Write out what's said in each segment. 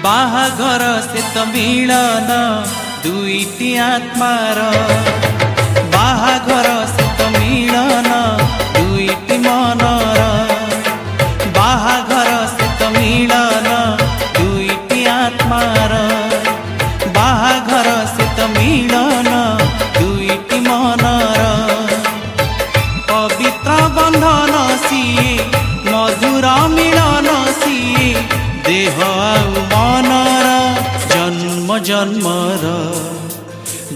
बाहाघर से तो मिलन दुईटी आत्मार बाहाघर से तो मिलन दुईटी मनर बाहाघर से तो मिलन दुईटी आत्मार बाहाघर से तो मिलन दुईटी मनर पवित्र बंधन सिए मधुर मिलन सिए देह आउ मनर जन्म जन्मर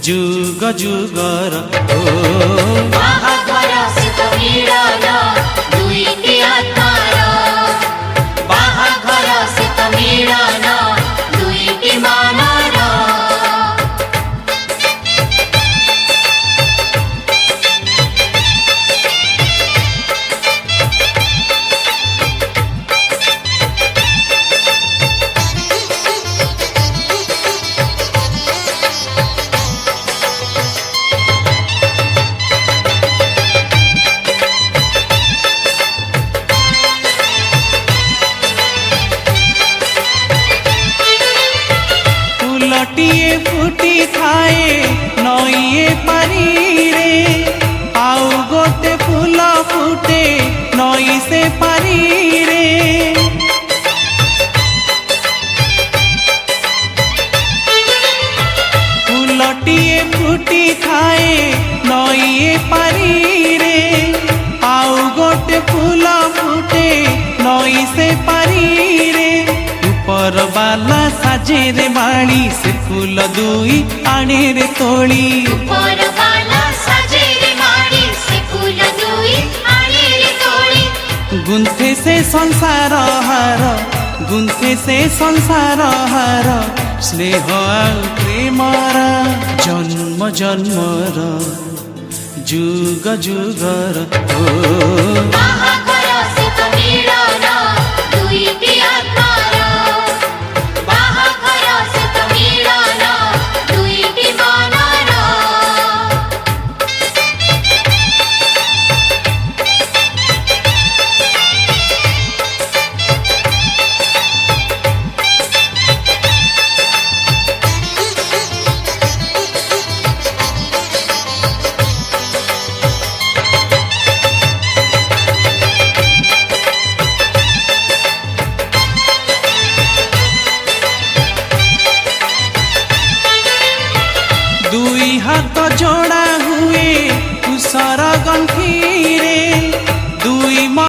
जुग जुगर बाहाघर से तो मिलन दुईटी आत्मार बाहाघर से तो मिलन दुईटी मनर फुलटिए फुटी थाए नईए पारी रे आउ गोटे फूल फुटे नई से पारी रे फुलटिए फुटी थाए नईए पारी रे आउ गोटे फूल फुटे नई से पारी रे ऊपर बाला साजे रे बाड़ी से फूल दुई आने रे तोड़ी ऊपर वाला साजे रे माड़ी से फूल दुई आने रे तोड़ी गुंथे से संसार हार गुंथे से संसार हार स्नेह आउ प्रेमर जन्म जन्मर जुग जुगर बाहाघर से तो मिलन दुईटी आत्मार बाहाघर से तो मिलन दुईटी मनर दुई हाथ जोड़ा हुए तुषार गंठी